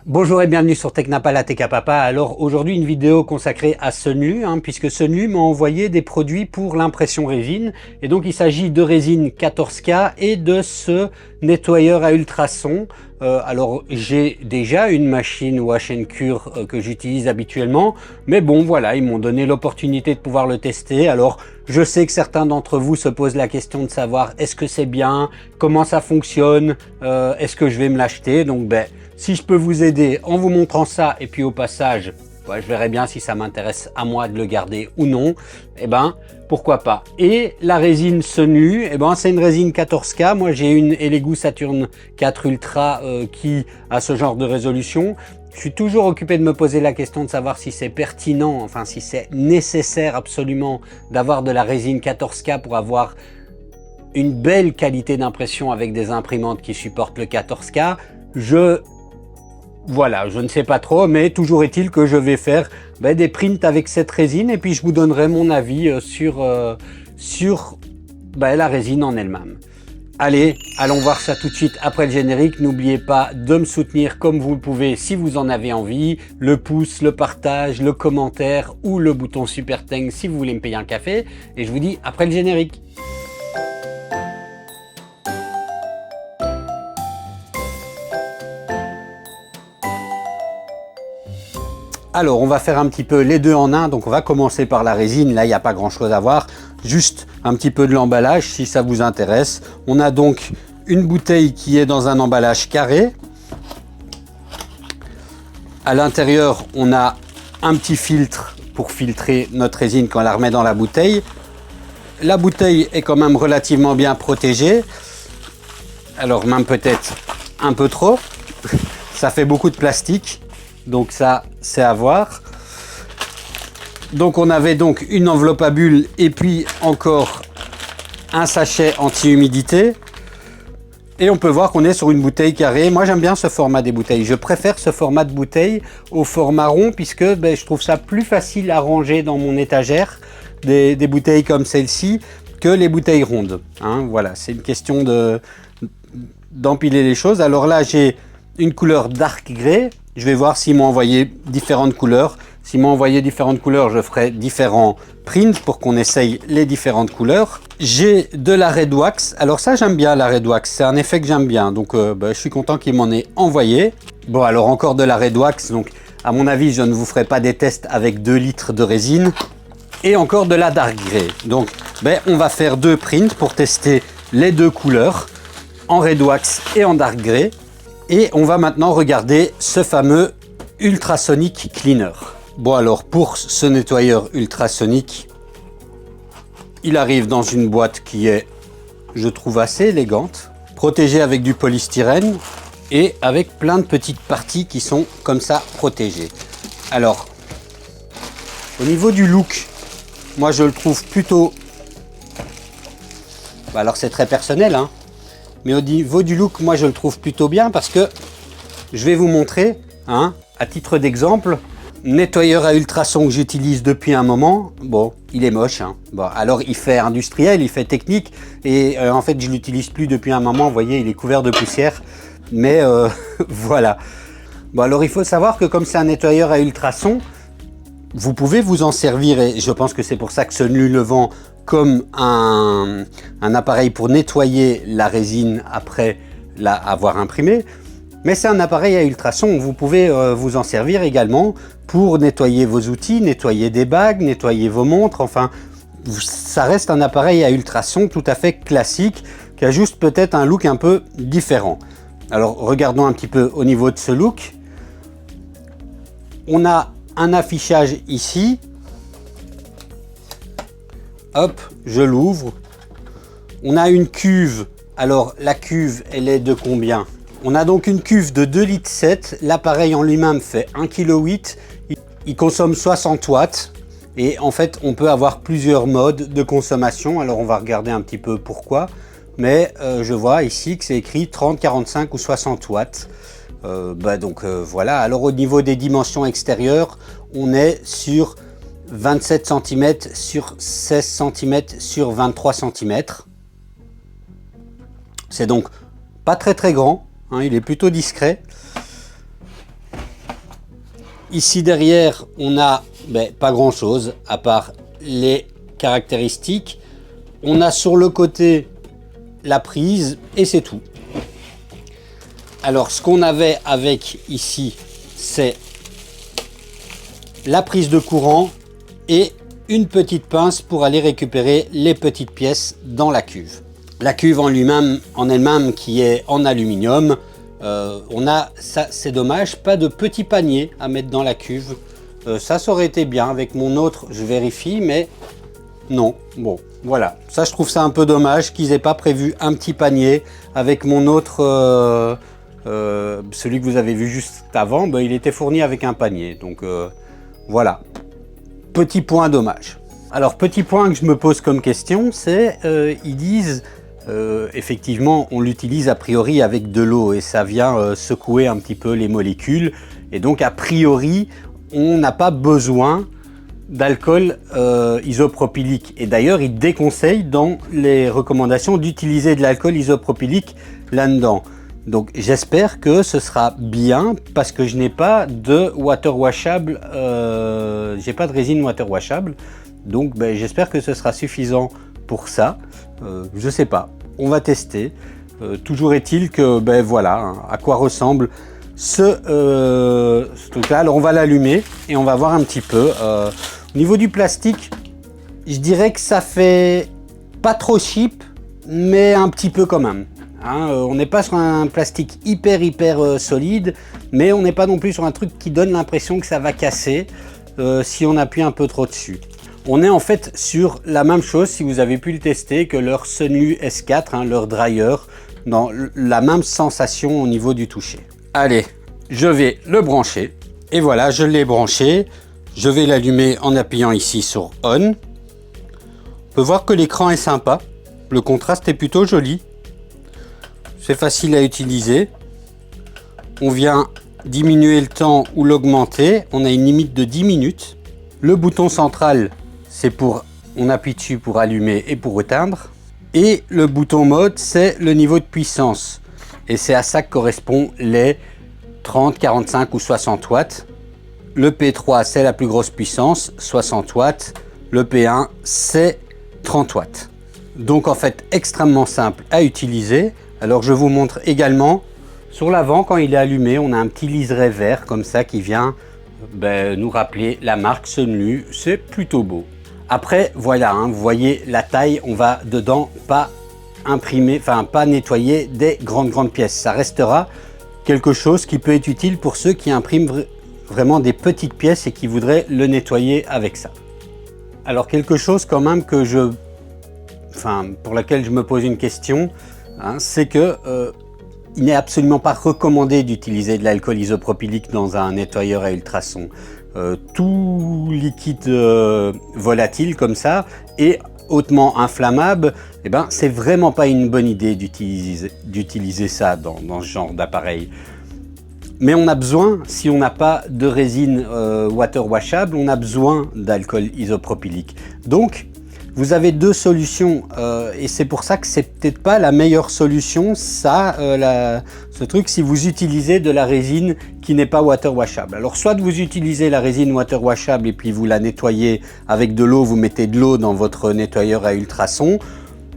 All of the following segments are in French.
Bonjour et bienvenue sur Technapa la Techa Papa. Alors aujourd'hui une vidéo consacrée à Sunlu, puisque Sunlu m'a envoyé des produits pour l'impression résine. Et donc il s'agit de résine 14K et de ce nettoyeur à ultrasons. Alors j'ai déjà une machine Wash and Cure que j'utilise habituellement. Mais bon voilà, ils m'ont donné l'opportunité de pouvoir le tester. Alors je sais que certains d'entre vous se posent la question de savoir est-ce que c'est bien, comment ça fonctionne, est-ce que je vais me l'acheter. Donc si je peux vous aider en vous montrant ça et puis au passage, je verrai bien si ça m'intéresse à moi de le garder ou non, pourquoi pas. Et la résine Sunlu, c'est une résine 14K. Moi j'ai une Elegoo Saturn 4 Ultra qui a ce genre de résolution. Je suis toujours occupé de me poser la question de savoir si c'est pertinent, enfin si c'est nécessaire absolument d'avoir de la résine 14K pour avoir une belle qualité d'impression avec des imprimantes qui supportent le 14K. Voilà, je ne sais pas trop, mais toujours est-il que je vais faire des prints avec cette résine et puis je vous donnerai mon avis sur la résine en elle-même. Allez, allons voir ça tout de suite après le générique. N'oubliez pas de me soutenir comme vous le pouvez si vous en avez envie. Le pouce, le partage, le commentaire ou le bouton super thanks si vous voulez me payer un café. Et je vous dis après le générique. Alors, on va faire un petit peu les deux en un. Donc, on va commencer par la résine. Là, il n'y a pas grand-chose à voir. Juste un petit peu de l'emballage, si ça vous intéresse. On a donc une bouteille qui est dans un emballage carré. À l'intérieur, on a un petit filtre pour filtrer notre résine quand on la remet dans la bouteille. La bouteille est quand même relativement bien protégée. Alors, même peut-être un peu trop. Ça fait beaucoup de plastique. Donc ça, c'est à voir. Donc on avait donc une enveloppe à bulles et puis encore un sachet anti-humidité. Et on peut voir qu'on est sur une bouteille carrée. Moi j'aime bien ce format des bouteilles. Je préfère ce format de bouteille au format rond puisque je trouve ça plus facile à ranger dans mon étagère des bouteilles comme celle-ci que les bouteilles rondes. Voilà, c'est une question d'empiler les choses. Alors là j'ai une couleur dark grey. Je vais voir s'ils m'ont envoyé différentes couleurs. S'ils m'ont envoyé différentes couleurs, je ferai différents prints pour qu'on essaye les différentes couleurs. J'ai de la Red Wax. Alors ça, j'aime bien la Red Wax. C'est un effet que j'aime bien. Donc, je suis content qu'il m'en ait envoyé. Bon, alors encore de la Red Wax. Donc, à mon avis, je ne vous ferai pas des tests avec 2 litres de résine. Et encore de la Dark Grey. Donc, on va faire 2 prints pour tester les 2 couleurs en Red Wax et en Dark Grey. Et on va maintenant regarder ce fameux Ultrasonic Cleaner. Bon alors pour ce nettoyeur ultrasonique, il arrive dans une boîte qui est, je trouve, assez élégante, protégée avec du polystyrène et avec plein de petites parties qui sont comme ça protégées. Alors, au niveau du look, moi je le trouve plutôt... alors c'est très personnel, mais au niveau du look, moi je le trouve plutôt bien parce que je vais vous montrer, à titre d'exemple, nettoyeur à ultrasons que j'utilise depuis un moment. Bon, il est moche. Bon, alors il fait industriel, il fait technique et en fait je l'utilise plus depuis un moment. Vous voyez, il est couvert de poussière. Mais voilà. Bon, alors il faut savoir que comme c'est un nettoyeur à ultrasons, vous pouvez vous en servir et je pense que c'est pour ça que Sunlu le vend comme un appareil pour nettoyer la résine après l'avoir imprimée. Mais c'est un appareil à ultrasons, vous pouvez vous en servir également pour nettoyer vos outils, nettoyer des bagues, nettoyer vos montres, enfin ça reste un appareil à ultrasons tout à fait classique qui a juste peut-être un look un peu différent. Alors regardons un petit peu au niveau de ce look. On a un affichage ici. Hop, je l'ouvre. On a une cuve. Alors la cuve, elle est de combien? On a donc une cuve de 2,7 litres. L'appareil en lui-même fait 1,8 kg. Il consomme 60 watts. Et en fait, on peut avoir plusieurs modes de consommation. Alors on va regarder un petit peu pourquoi. Mais je vois ici que c'est écrit 30, 45 ou 60 watts. Voilà. Alors au niveau des dimensions extérieures, on est sur 27 cm sur 16 cm sur 23 cm. C'est donc pas très grand, il est plutôt discret. Ici derrière, on a pas grand chose à part les caractéristiques. On a sur le côté la prise et c'est tout. Alors ce qu'on avait avec ici, c'est la prise de courant et une petite pince pour aller récupérer les petites pièces dans la cuve. La cuve en elle-même qui est en aluminium. On a, ça c'est dommage, pas de petit panier à mettre dans la cuve. Ça aurait été bien avec mon autre, je vérifie, mais non. Bon, voilà. Ça, je trouve ça un peu dommage qu'ils aient pas prévu un petit panier avec mon autre, celui que vous avez vu juste avant. Il était fourni avec un panier. Donc voilà. Petit point dommage. Alors, petit point que je me pose comme question, c'est ils disent effectivement, on l'utilise a priori avec de l'eau et ça vient secouer un petit peu les molécules. Et donc, a priori, on n'a pas besoin d'alcool isopropylique. Et d'ailleurs, ils déconseillent dans les recommandations d'utiliser de l'alcool isopropylique là-dedans. Donc, j'espère que ce sera bien parce que je n'ai pas de water washable, j'ai pas de résine water washable. Donc, j'espère que ce sera suffisant pour ça. Je sais pas, on va tester. Toujours est-il que voilà hein, à quoi ressemble ce truc là. Alors on va l'allumer et on va voir un petit peu au niveau du plastique. Je dirais que ça fait pas trop cheap mais un petit peu quand même hein. On n'est pas sur un plastique hyper solide, mais on n'est pas non plus sur un truc qui donne l'impression que ça va casser si on appuie un peu trop dessus. On est en fait sur la même chose, si vous avez pu le tester, que leur Sunlu S4, hein, leur dryer, dans la même sensation au niveau du toucher. Allez, je vais le brancher. Et voilà, je l'ai branché. Je vais l'allumer en appuyant ici sur On. On peut voir que l'écran est sympa. Le contraste est plutôt joli. C'est facile à utiliser. On vient diminuer le temps ou l'augmenter. On a une limite de 10 minutes. Le bouton central, c'est pour, on appuie dessus pour allumer et pour éteindre. Et le bouton mode, c'est le niveau de puissance. Et c'est à ça que correspond les 30, 45 ou 60 watts. Le P3, c'est la plus grosse puissance, 60 watts. Le P1, c'est 30 watts. Donc en fait, extrêmement simple à utiliser. Alors je vous montre également, sur l'avant, quand il est allumé, on a un petit liseré vert comme ça qui vient nous rappeler la marque Sunlu. C'est plutôt beau. Après, voilà, hein, vous voyez la taille, on va dedans pas imprimer, enfin pas nettoyer des grandes pièces. Ça restera quelque chose qui peut être utile pour ceux qui impriment vraiment des petites pièces et qui voudraient le nettoyer avec ça. Alors quelque chose quand même que pour laquelle je me pose une question, hein, c'est que il n'est absolument pas recommandé d'utiliser de l'alcool isopropylique dans un nettoyeur à ultrasons. Tout liquide volatile comme ça est hautement inflammable. C'est vraiment pas une bonne idée d'utiliser ça dans ce genre d'appareil. Mais on a besoin, si on n'a pas de résine water washable, on a besoin d'alcool isopropylique. Donc, vous avez deux solutions et c'est pour ça que c'est peut-être pas la meilleure solution, ce truc, si vous utilisez de la résine qui n'est pas water washable. Alors, soit vous utilisez la résine water washable et puis vous la nettoyez avec de l'eau, vous mettez de l'eau dans votre nettoyeur à ultrasons.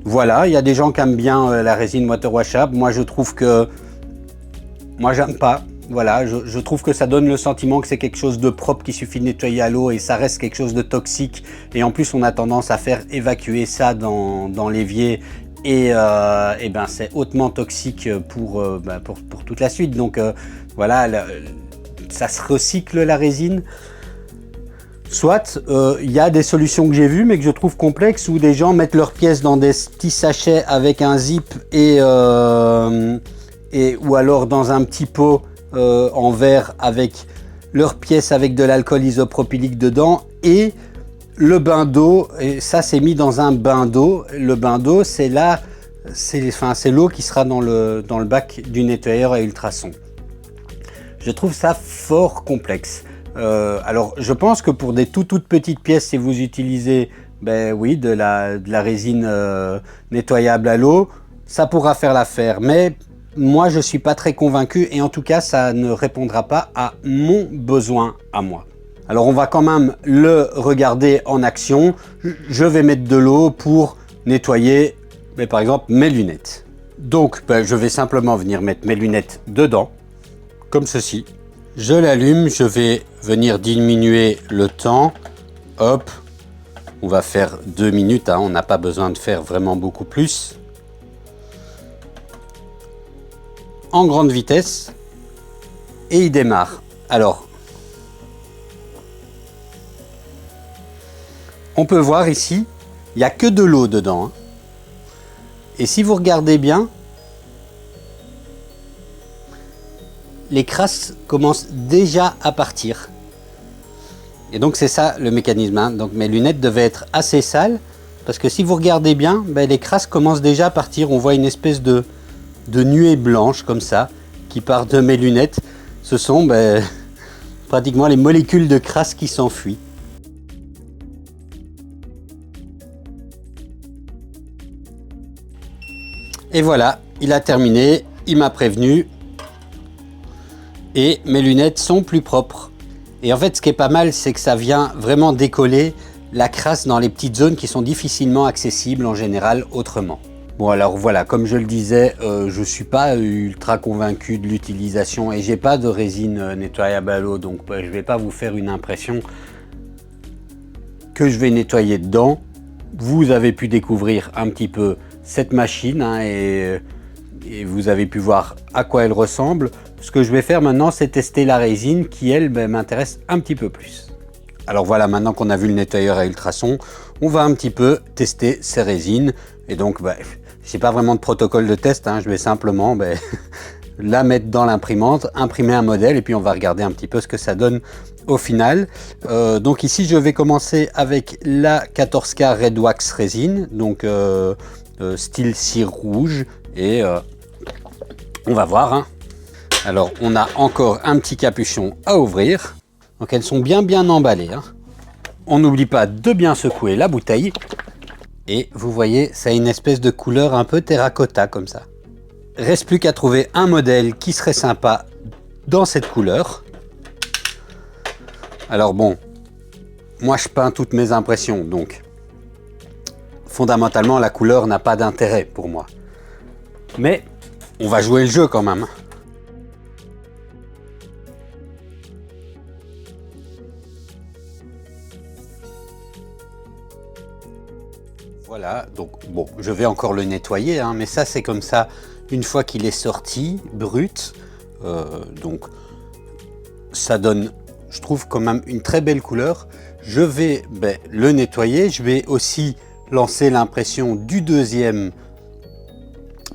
Voilà, il y a des gens qui aiment bien la résine water washable. Moi, je trouve que... Moi, j'aime pas. Voilà, je trouve que ça donne le sentiment que c'est quelque chose de propre qu'il suffit de nettoyer à l'eau et ça reste quelque chose de toxique. Et en plus, on a tendance à faire évacuer ça dans l'évier et c'est hautement toxique pour toute la suite. Donc voilà, ça se recycle la résine. Soit il y a des solutions que j'ai vues mais que je trouve complexes où des gens mettent leurs pièces dans des petits sachets avec un zip ou alors dans un petit pot en verre avec leurs pièces avec de l'alcool isopropylique dedans et le bain d'eau. Et ça c'est mis dans un bain d'eau. Le bain d'eau c'est l'eau qui sera dans le bac du nettoyeur à ultrasons. Je trouve ça fort complexe. Alors je pense que pour des toutes petites pièces, si vous utilisez oui, de la résine nettoyable à l'eau, ça pourra faire l'affaire. Mais moi je suis pas très convaincu et en tout cas ça ne répondra pas à mon besoin à moi. Alors on va quand même le regarder en action. Je vais mettre de l'eau pour nettoyer par exemple mes lunettes. Donc je vais simplement venir mettre mes lunettes dedans, comme ceci. Je l'allume, je vais venir diminuer le temps. Hop, on va faire 2 minutes, hein, on n'a pas besoin de faire vraiment beaucoup plus. En grande vitesse, et il démarre. Alors, on peut voir ici, il n'y a que de l'eau dedans. Hein. Et si vous regardez bien, les crasses commencent déjà à partir. Et donc c'est ça le mécanisme. Hein. Donc mes lunettes devaient être assez sales, parce que si vous regardez bien, les crasses commencent déjà à partir. On voit une espèce de nuée blanche comme ça, qui part de mes lunettes. Ce sont pratiquement les molécules de crasse qui s'enfuient. Et voilà, il a terminé, il m'a prévenu. Et mes lunettes sont plus propres. Et en fait, ce qui est pas mal, c'est que ça vient vraiment décoller la crasse dans les petites zones qui sont difficilement accessibles en général autrement. Bon alors voilà, comme je le disais, je suis pas ultra convaincu de l'utilisation et j'ai pas de résine nettoyable à l'eau, donc je vais pas vous faire une impression que je vais nettoyer dedans. Vous avez pu découvrir un petit peu cette machine hein, et vous avez pu voir à quoi elle ressemble. Ce que je vais faire maintenant, c'est tester la résine qui, elle, m'intéresse un petit peu plus. Alors voilà, maintenant qu'on a vu le nettoyeur à ultrasons, on va un petit peu tester ces résines. Et donc, j'ai pas vraiment de protocole de test, hein, je vais simplement la mettre dans l'imprimante, imprimer un modèle et puis on va regarder un petit peu ce que ça donne au final. Donc ici, je vais commencer avec la 14K Red Wax résine, donc style cire rouge et on va voir. Hein. Alors, on a encore un petit capuchon à ouvrir. Donc, elles sont bien emballées. Hein. On n'oublie pas de bien secouer la bouteille. Et vous voyez, ça a une espèce de couleur un peu terracotta comme ça. Reste plus qu'à trouver un modèle qui serait sympa dans cette couleur. Alors bon, moi je peins toutes mes impressions, donc fondamentalement la couleur n'a pas d'intérêt pour moi. Mais on va jouer le jeu quand même. Voilà, donc bon, je vais encore le nettoyer, hein, mais ça c'est comme ça une fois qu'il est sorti, brut. Donc ça donne, je trouve quand même une très belle couleur. Je vais le nettoyer, je vais aussi lancer l'impression du deuxième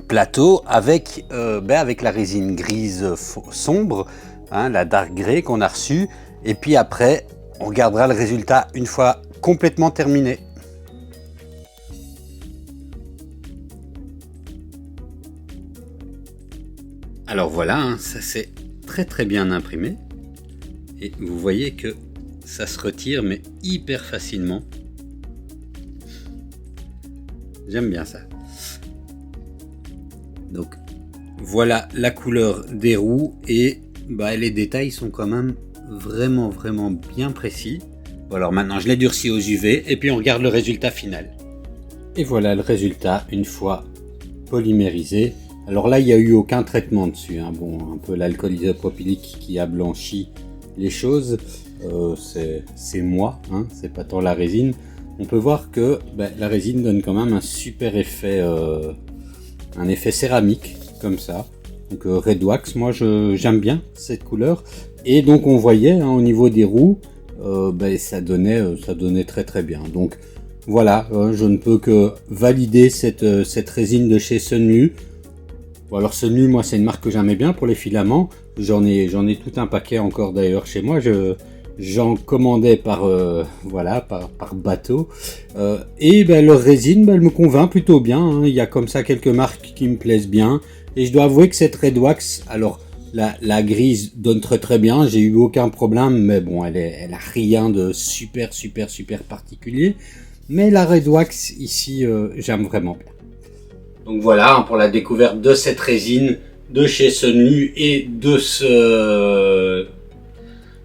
plateau avec, avec la résine grise sombre, hein, la dark grey qu'on a reçue. Et puis après, on regardera le résultat une fois complètement terminé. Alors voilà, hein, ça s'est très bien imprimé. Et vous voyez que ça se retire mais hyper facilement. J'aime bien ça. Donc voilà la couleur des roues et les détails sont quand même vraiment bien précis. Bon, alors maintenant je l'ai durci aux UV et puis on regarde le résultat final. Et voilà le résultat une fois polymérisé. Alors là il n'y a eu aucun traitement dessus, hein. Bon, un peu l'alcool isopropylique qui a blanchi les choses, c'est moi, hein, c'est pas tant la résine. On peut voir que la résine donne quand même un super effet, un effet céramique comme ça. Donc Red Wax, moi j'aime bien cette couleur. Et donc on voyait hein, au niveau des roues, ça donnait très bien. Donc voilà, je ne peux que valider cette résine de chez Sunlu. Bon, alors Sunlu, moi c'est une marque que j'aimais bien pour les filaments. J'en ai tout un paquet encore d'ailleurs chez moi. J'en commandais par bateau. Et leur résine, elle me convainc plutôt bien. Hein. Il y a comme ça quelques marques qui me plaisent bien. Et je dois avouer que cette Red Wax, alors la grise donne très bien. J'ai eu aucun problème, mais bon, elle a rien de super particulier. Mais la Red Wax ici, j'aime vraiment bien. Donc voilà pour la découverte de cette résine de chez Sunlu et de ce...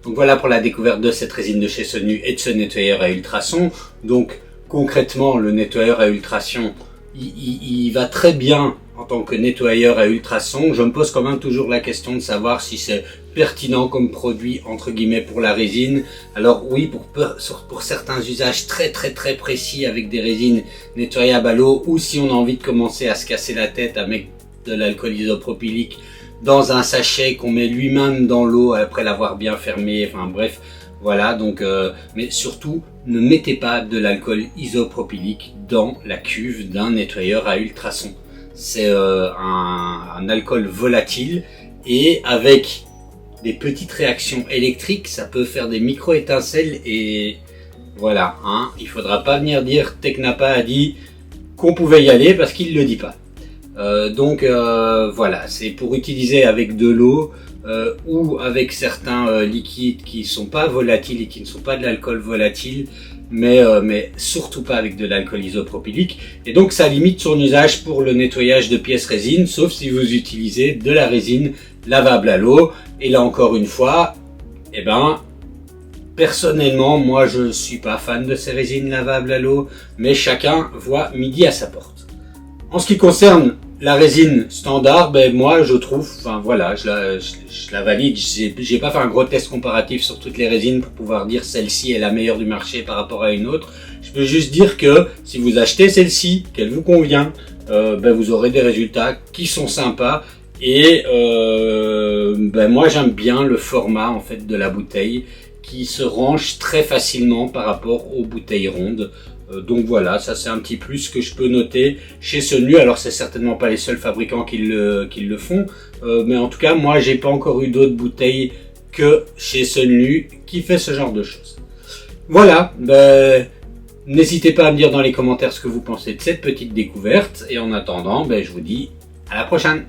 Donc voilà pour la découverte de cette résine de chez Sunlu et de ce nettoyeur à ultrasons. Donc concrètement, le nettoyeur à ultrasons, il va très bien en tant que nettoyeur à ultrasons. Je me pose quand même toujours la question de savoir si c'est pertinent comme produit entre guillemets pour la résine. Alors oui, pour certains usages très précis avec des résines nettoyables à l'eau, ou si on a envie de commencer à se casser la tête avec de l'alcool isopropylique dans un sachet qu'on met lui-même dans l'eau après l'avoir bien fermé, enfin bref, voilà. Donc mais surtout ne mettez pas de l'alcool isopropylique dans la cuve d'un nettoyeur à ultrasons. C'est un alcool volatile, et avec des petites réactions électriques, ça peut faire des micro-étincelles, et voilà, hein, il faudra pas venir dire Technapa a dit qu'on pouvait y aller, parce qu'il le dit pas. Donc voilà, c'est pour utiliser avec de l'eau ou avec certains liquides qui sont pas volatiles et qui ne sont pas de l'alcool volatile, mais surtout pas avec de l'alcool isopropylique. Et donc ça limite son usage pour le nettoyage de pièces résine, sauf si vous utilisez de la résine lavable à l'eau. Et là encore une fois, eh ben, personnellement, moi je suis pas fan de ces résines lavables à l'eau, mais chacun voit midi à sa porte. En ce qui concerne la résine standard, ben moi je trouve, enfin voilà, je la valide. J'ai pas fait un gros test comparatif sur toutes les résines pour pouvoir dire celle-ci est la meilleure du marché par rapport à une autre. Je peux juste dire que si vous achetez celle-ci, qu'elle vous convient, ben vous aurez des résultats qui sont sympas. Et ben moi j'aime bien le format en fait de la bouteille, qui se range très facilement par rapport aux bouteilles rondes. Donc voilà, ça c'est un petit plus que je peux noter chez Sunlu. Alors c'est certainement pas les seuls fabricants qui le font, mais en tout cas moi j'ai pas encore eu d'autres bouteilles que chez Sunlu qui fait ce genre de choses. Voilà, ben, n'hésitez pas à me dire dans les commentaires ce que vous pensez de cette petite découverte, et en attendant, ben, je vous dis à la prochaine.